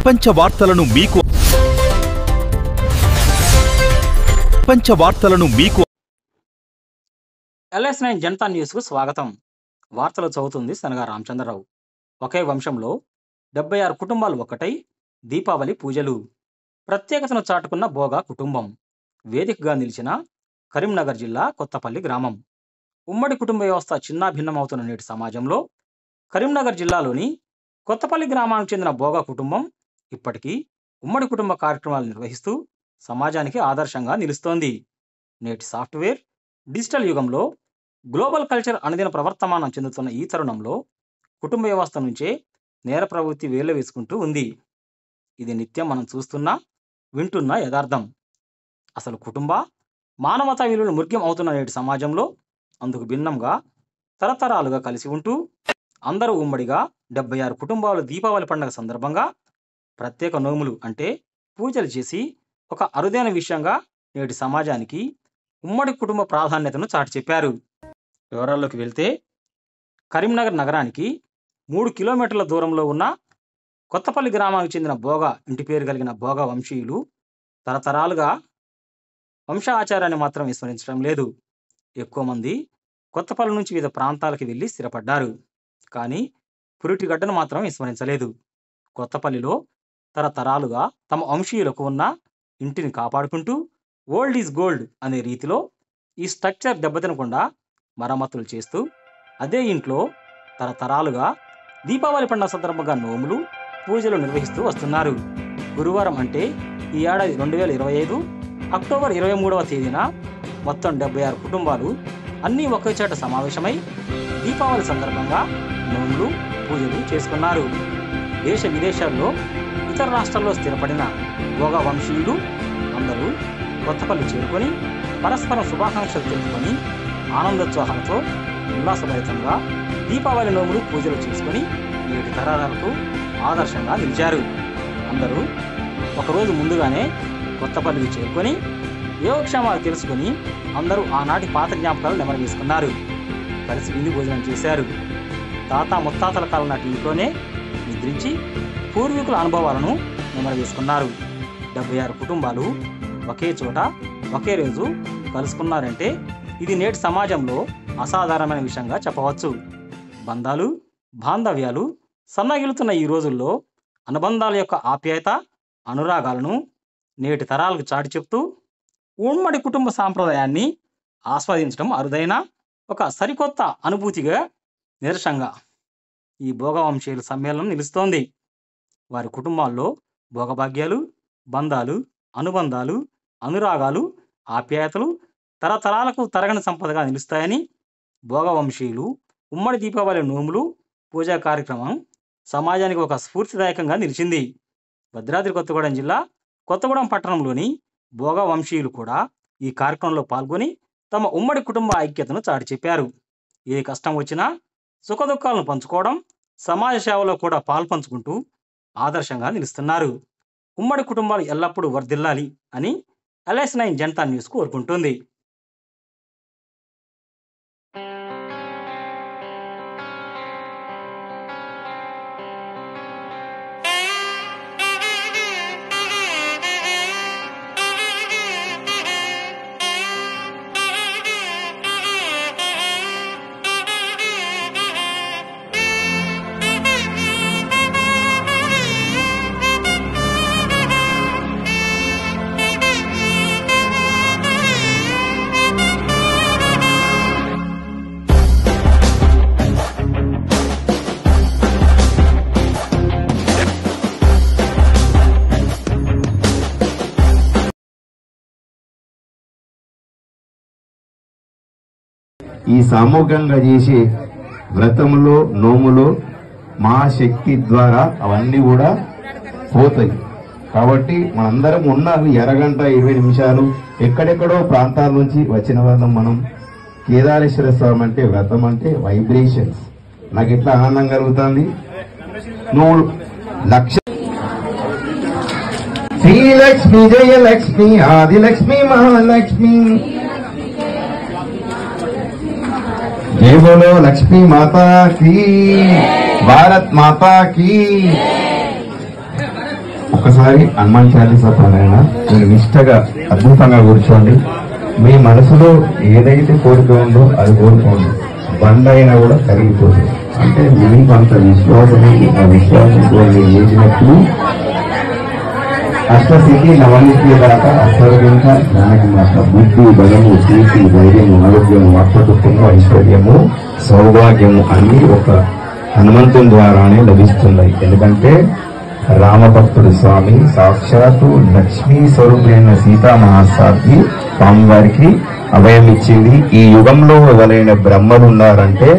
ప్రపంచ వార్తలను మీకు LS9 జనతా న్యూస్ కు స్వాగతం. వార్తలు చదువుతుంది సనగా రామచంద్రరావు. ఒకే వంశంలో 76 కుటుంబాలు ఒక్కటై దీపావళి పూజలు. ప్రత్యేకతను చాటుకున్న బోగా కుటుంబం. వేదికగా నిలిచిన కరీంనగర్ జిల్లా కొత్తపల్లి గ్రామం. ఉమ్మడి కుటుంబ వ్యవస్థ చిన్నాభిన్నమవుతున్న నేటి సమాజంలో కరీంనగర్ జిల్లాలోని కొత్తపల్లి గ్రామానికి చెందిన బోగా కుటుంబం ఇప్పటికీ ఉమ్మడి కుటుంబ కార్యక్రమాలు నిర్వహిస్తూ సమాజానికి ఆదర్శంగా నిలుస్తోంది. నేటి సాఫ్ట్వేర్, డిజిటల్ యుగంలో గ్లోబల్ కల్చర్ అనుదిన ప్రవర్తమానం చెందుతున్న ఈ తరుణంలో కుటుంబ వ్యవస్థ నుంచే నేర ప్రవృత్తి వేళ్ల వేసుకుంటూ ఉంది. ఇది నిత్యం మనం చూస్తున్నా, వింటున్న యథార్థం. అసలు కుటుంబ మానవతా విలువలు ముఖ్యం అవుతున్న నేటి సమాజంలో అందుకు భిన్నంగా తరతరాలుగా కలిసి ఉంటూ అందరూ ఉమ్మడిగా 76 కుటుంబాలు దీపావళి పండుగ సందర్భంగా ప్రత్యేక నోములు అంటే పూజలు చేసి ఒక అరుదైన విషయంగా నేటి సమాజానికి ఉమ్మడి కుటుంబ ప్రాధాన్యతను చాటి చెప్పారు. వివరాల్లోకి వెళ్తే కరీంనగర్ నగరానికి 3 కిలోమీటర్ల దూరంలో ఉన్న కొత్తపల్లి గ్రామానికి చెందిన బోగా ఇంటి పేరు కలిగిన బోగా వంశీయులు తరతరాలుగా వంశ ఆచారాన్ని మాత్రం విస్మరించడం లేదు. ఎక్కువ మంది కొత్తపల్లి నుంచి వివిధ ప్రాంతాలకు వెళ్ళి స్థిరపడ్డారు. కానీ పురిటిగడ్డను మాత్రం విస్మరించలేదు. కొత్తపల్లిలో తరతరాలుగా తమ వంశీయులకు ఉన్న ఇంటిని కాపాడుకుంటూ ఓల్డ్ ఈజ్ గోల్డ్ అనే రీతిలో ఈ స్ట్రక్చర్ దెబ్బతినకుండా మరమ్మతులు చేస్తూ అదే ఇంట్లో తరతరాలుగా దీపావళి పండుగ సందర్భంగా నోములు, పూజలు నిర్వహిస్తూ వస్తున్నారు. గురువారం అంటే ఈ ఏడాది 2025 అక్టోబర్ 23వ తేదీన మొత్తం 76 కుటుంబాలు అన్నీ ఒకే చోట సమావేశమై దీపావళి సందర్భంగా నోములు, పూజలు చేసుకున్నారు. దేశ విదేశాల్లో ఇతర రాష్ట్రాల్లో స్థిరపడిన బోగా వంశీయులు అందరూ కొత్తపల్లి చేరుకొని పరస్పరం శుభాకాంక్షలు తెలుపుకొని ఆనందోత్సాహాలతో ఉల్లాసభరితంగా దీపావళి నోములు, పూజలు చేసుకుని నేటి తరాలకు ఆదర్శంగా నిలిచారు. అందరూ ఒకరోజు ముందుగానే కొత్తపల్లికి చేరుకొని యోగక్షేమాలు తెలుసుకుని అందరూ ఆనాటి పాత జ్ఞాపకాలు నెమరు వేసుకున్నారు. కలిసి విందు భోజనం చేశారు. తాత ముత్తాతల కాలం నాటి ఇంట్లోనే నిద్రించి పూర్వీకుల అనుభవాలను నెమరు వేసుకున్నారు. 76 కుటుంబాలు ఒకే చోట ఒకే రోజు కలుసుకున్నారంటే ఇది నేటి సమాజంలో అసాధారణమైన విషయంగా చెప్పవచ్చు. బంధాలు, బాంధవ్యాలు సన్నగిలుతున్న ఈ రోజుల్లో అనుబంధాల యొక్క ఆప్యాయత, అనురాగాలను నేటి తరాలకు చాటి చెప్తూ ఉమ్మడి కుటుంబ సాంప్రదాయాన్ని ఆస్వాదించడం అరుదైన ఒక సరికొత్త అనుభూతిగా నిరసంగా ఈ భోగవంశీయుల సమ్మేళనం నిలుస్తోంది. వారి కుటుంబాల్లో భోగభాగ్యాలు, బంధాలు, అనుబంధాలు, అనురాగాలు, ఆప్యాయతలు తరతరాలకు తరగని సంపదగా నిలుస్తాయని భోగవంశీయులు ఉమ్మడి దీపావళి నోములు, పూజా కార్యక్రమం సమాజానికి ఒక స్ఫూర్తిదాయకంగా నిలిచింది. భద్రాద్రి కొత్తగూడెం జిల్లా కొత్తగూడెం పట్టణంలోని బోగా వంశీయులు కూడా ఈ కార్యక్రమంలో పాల్గొని తమ ఉమ్మడి కుటుంబ ఐక్యతను చాటి చెప్పారు. ఏ కష్టం వచ్చినా సుఖదుఖాలను పంచుకోవడం, సమాజ సేవలో కూడా పాల్పంచుకుంటూ ఆదర్శంగా నిలుస్తున్నారు. ఉమ్మడి కుటుంబాలు ఎల్లప్పుడూ వర్ధిల్లాలి అని LS9 జనతా న్యూస్ కోరుకుంటుంది. ఈ సామూహికంగా చేసే వ్రతములో, నోములో మా శక్తి ద్వారా అవన్నీ కూడా పోతాయి. కాబట్టి మనందరం ఉన్న 1:20 నిమిషాలు ఎక్కడెక్కడో ప్రాంతాల నుంచి వచ్చిన వాళ్ళం మనం. కేదారేశ్వర స్వామి అంటే వ్రతం అంటే వైబ్రేషన్స్. నాకు ఎట్లా ఆనందం కలుగుతుంది. నువ్వు శ్రీలక్ష్మి, జయలక్ష్మి, ఆదిలక్ష్మి, మహాలక్ష్మి, जय बोलो लक्ष्मी माता की, भारत माता की। ఒకసారి హనుమాన్ చాలీసా పారాయణ మీరు నిష్టగా అద్భుతంగా కూర్చోండి. మీ మనసులో ఏదైతే కోరిక ఉందో అది కోరుకోండి. బండ అయినా కూడా కరిగిపోతుంది. అంటే మీకు అంత విశ్వాసం, ఆ విశ్వాసంతో మీరు చేసినప్పుడు అష్టస్థితి నవనిత్య దాకా అసర్వింక దానికి మాత్రం బుద్ధి, బలము, కీర్తి, ధైర్యము, ఆరోగ్యము, వాక్పటుత్వము, ఐశ్వర్యము, సౌభాగ్యము అన్ని ఒక హనుమంతుని ద్వారానే లభిస్తున్నాయి. ఎందుకంటే రామభక్తుడు స్వామి సాక్షాత్తు లక్ష్మీ స్వరూపైన సీతామహాసాధ్వి స్వామి వారికి అభయం ఇచ్చింది. ఈ యుగంలో ఎవరైన బ్రహ్మలున్నారంటే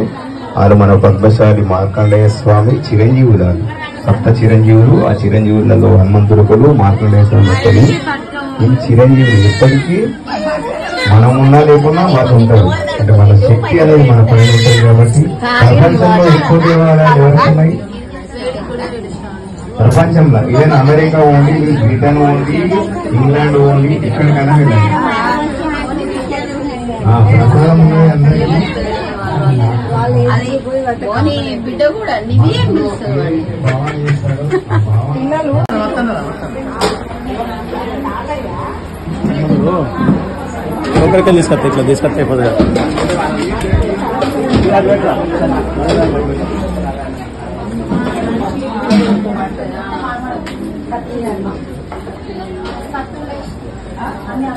వారు మన పద్మశాలి మార్కండేయ స్వామి చిరంజీవులాలు, సప్త చిరంజీవులు. ఆ చిరంజీవులలో హనుమంతుడు మార్కండేయ స్వామి ఒకరు. ఈ చిరంజీవులు ఎప్పటికీ మనం ఉన్నా లేకున్నా వాళ్ళు ఉంటారు. అంటే మన శక్తి అనేది మన పైన ఉంటుంది. కాబట్టి ప్రపంచంలో ఎక్కువ దేవాలయాలు ఎవరున్నాయి? ప్రపంచంలో even America only, Britain only, England only, ఎక్కడికైనా వెళ్ళండి. ప్రసాదం ఉన్నాయి అందరికీ. బిడ్డ కూడా ఒకరికి తీసుకొస్తా, ఇట్లా తీసుకొస్తా అయిపోతుంది.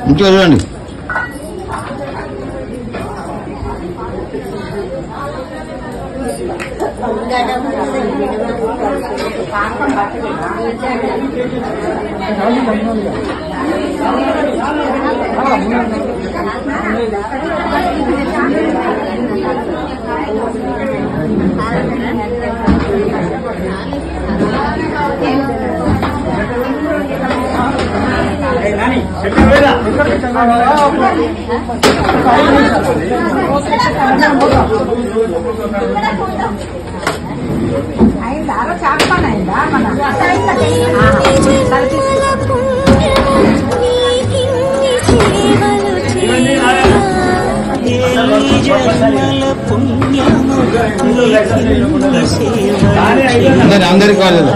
ఇంట్లో చూడండి. అందరి కాలేదు